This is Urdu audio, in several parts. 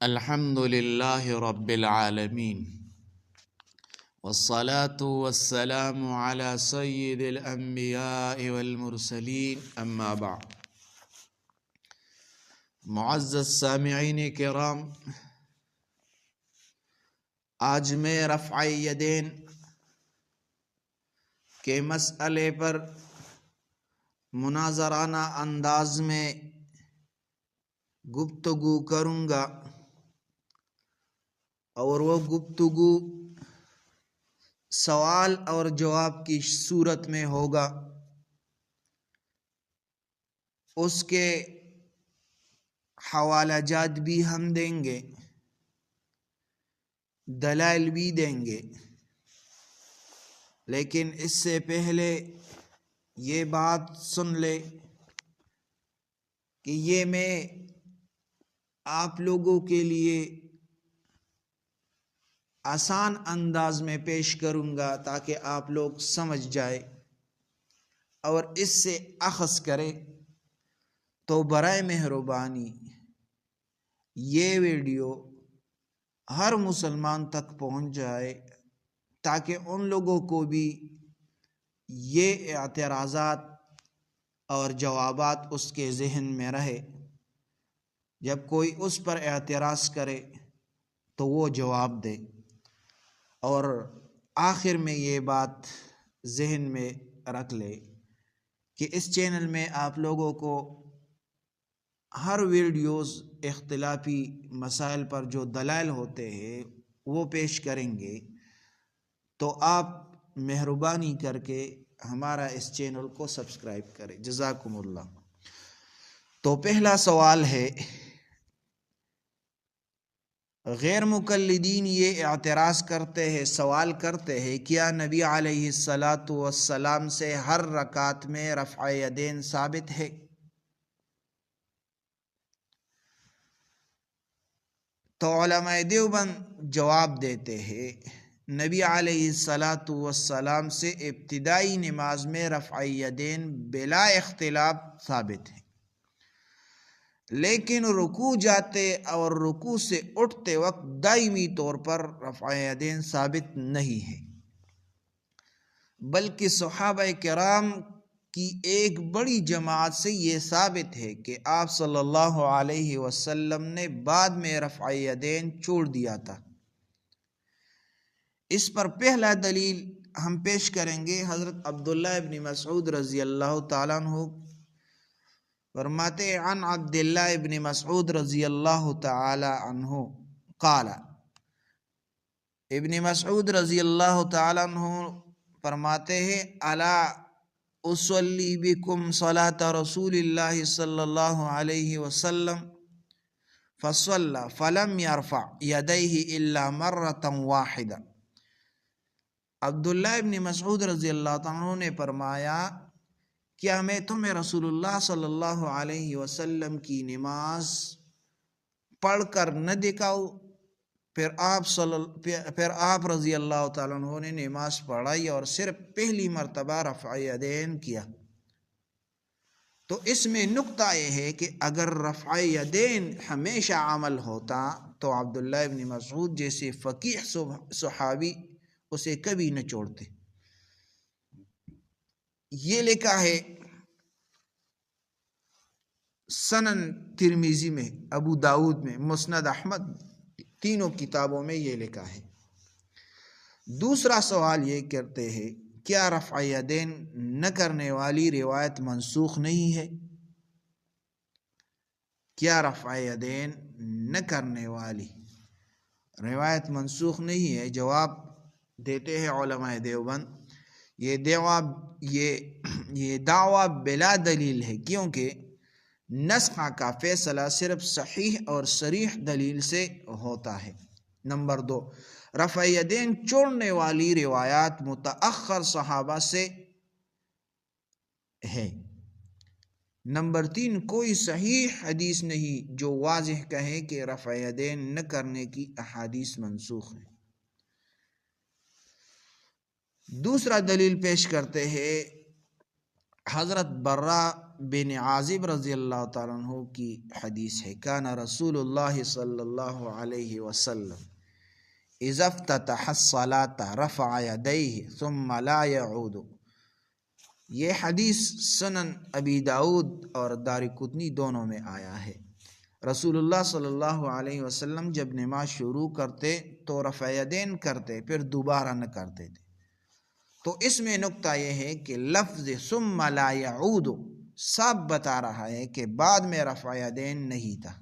الحمد لله رب العالمين والصلاة والسلام على سيد الأنبياء والمرسلين أما بعد. معزز سامعین کرام، آج میں رفع یدین کے مسئلے پر مناظرانہ انداز میں گفتگو کروں گا، اور وہ گفتگو سوال اور جواب کی صورت میں ہوگا۔ اس کے حوالہ جات بھی ہم دیں گے، دلائل بھی دیں گے، لیکن اس سے پہلے یہ بات سن لے کہ یہ میں آپ لوگوں کے لیے آسان انداز میں پیش کروں گا تاکہ آپ لوگ سمجھ جائے اور اس سے اخذ کرے۔ تو برائے مہربانی یہ ویڈیو ہر مسلمان تک پہنچ جائے تاکہ ان لوگوں کو بھی یہ اعتراضات اور جوابات اس کے ذہن میں رہے، جب کوئی اس پر اعتراض کرے تو وہ جواب دے۔ اور آخر میں یہ بات ذہن میں رکھ لے کہ اس چینل میں آپ لوگوں کو ہر ویڈیوز اختلافی مسائل پر جو دلائل ہوتے ہیں وہ پیش کریں گے، تو آپ مہربانی کر کے ہمارا اس چینل کو سبسکرائب کریں، جزاکم اللہ۔ تو پہلا سوال ہے، غیر مقلدین یہ اعتراض کرتے ہیں، سوال کرتے ہیں، کیا نبی علیہ السلام سے ہر رکعت میں رفع یدین ثابت ہے؟ تو علماء دیوبند جواب دیتے ہیں، نبی علیہ السلام سے ابتدائی نماز میں رفع یدین بلا اختلاف ثابت ہے، لیکن رکوع جاتے اور رکوع سے اٹھتے وقت دائمی طور پر رفع یدین ثابت نہیں ہے، بلکہ صحابہ کرام کی ایک بڑی جماعت سے یہ ثابت ہے کہ آپ صلی اللہ علیہ وسلم نے بعد میں رفع یدین چھوڑ دیا تھا۔ اس پر پہلا دلیل ہم پیش کریں گے، حضرت عبداللہ ابن مسعود رضی اللہ تعالیٰ عنہ فرماتے، عن عبداللہ ابن مسعود رضی اللہ تعالی عنہ قال، ابن مسعود رضی اللہ تعالی عنہ فرماتے ہیں، الا اصلی بکم صلاة رسول اللہ صلی اللہ علیہ وسلم فصلی فلم یرفع یدیہ الا مرۃ واحدہ۔ عبداللہ ابن مسعود رضی اللہ تعالیٰ عنہ نے فرمایا، کیا میں تمہیں رسول اللہ صلی اللہ علیہ وسلم کی نماز پڑھ کر نہ دکھاؤں؟ پھر آپ رضی اللہ تعالیٰ عنہ نے نماز پڑھائی اور صرف پہلی مرتبہ رفع یدین کیا۔ تو اس میں نقطہ یہ ہے کہ اگر رفع یدین ہمیشہ عمل ہوتا تو عبداللہ ابن مسعود جیسے فقیہ صحابی اسے کبھی نہ چھوڑتے۔ یہ لکھا ہے سنن ترمذی میں، ابو داؤد میں، مسند احمد، تینوں کتابوں میں یہ لکھا ہے۔ دوسرا سوال یہ کرتے ہیں، کیا رفع یدین نہ کرنے والی روایت منسوخ نہیں ہے؟ کیا رفع یدین نہ کرنے والی روایت منسوخ نہیں ہے؟ جواب دیتے ہیں علماء دیوبند، یہ دعویٰ بلا دلیل ہے، کیونکہ نسخ کا فیصلہ صرف صحیح اور صریح دلیل سے ہوتا ہے۔ نمبر 2، رفع یدین چھوڑنے والی روایات متأخر صحابہ سے ہے۔ نمبر 3، کوئی صحیح حدیث نہیں جو واضح کہے کہ رفع یدین نہ کرنے کی احادیث منسوخ ہیں۔ دوسرا دلیل پیش کرتے ہیں، حضرت برا بن عازب رضی اللہ تعالیٰ عنہ کی حدیث ہے، کان رسول اللہ صلی اللہ علیہ وسلم اذا افتتح الصلاة رفع یدیہ ثم لا یعود۔ یہ حدیث سنن ابی داؤد اور دارقطنی دونوں میں آیا ہے۔ رسول اللہ صلی اللہ علیہ وسلم جب نماز شروع کرتے تو رفع یدین کرتے، پھر دوبارہ نہ کرتے تھے۔ تو اس میں نکتہ یہ ہے کہ لفظ ثم لا یعود صاف بتا رہا ہے کہ بعد میں رفع یدین نہیں تھا۔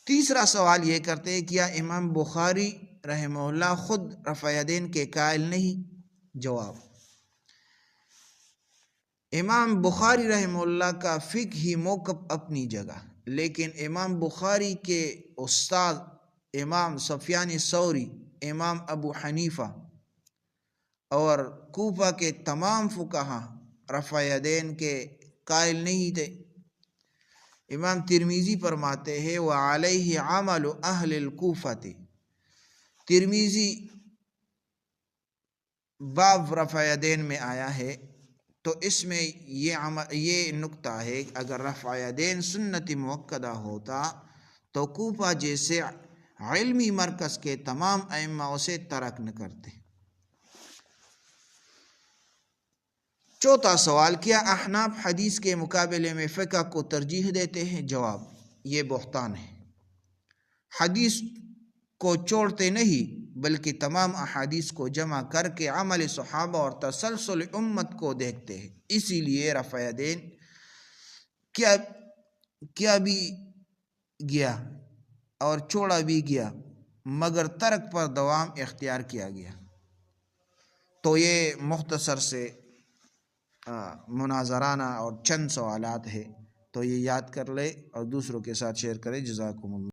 تیسرا سوال یہ کرتے کیا امام بخاری رحمہ اللہ خود رفع یدین کے قائل نہیں؟ جواب: امام بخاری رحمہ اللہ کا فقہی موقف اپنی جگہ، لیکن امام بخاری کے استاد امام سفیان ثوری، امام ابو حنیفہ اور کوفہ کے تمام فقہا رفع یدین کے قائل نہیں تھے۔ امام ترمذی فرماتے ہیں وعلیہ عمل اہل الکوفہ، ترمذی باب رفع یدین میں آیا ہے، تو اس میں یہ نکتہ ہے اگر رفع یدین سنت مؤکدہ ہوتا تو کوفہ جیسے علمی مرکز کے تمام ائمہ اسے ترک نہ کرتے۔ چوتھا سوال، کیا احناف حدیث کے مقابلے میں فقہ کو ترجیح دیتے ہیں؟ جواب: یہ بہتان ہے۔ حدیث کو چھوڑتے نہیں بلکہ تمام احادیث کو جمع کر کے عمل صحابہ اور تسلسل امت کو دیکھتے ہیں۔ اسی لیے رفع یدین کیا بھی گیا اور چھوڑا بھی گیا مگر ترک پر دوام اختیار کیا گیا۔ تو یہ مختصر سے مناظرانہ اور چند سوالات ہیں، تو یہ یاد کر لے اور دوسروں کے ساتھ شیئر کرے۔ جزاکم اللہ۔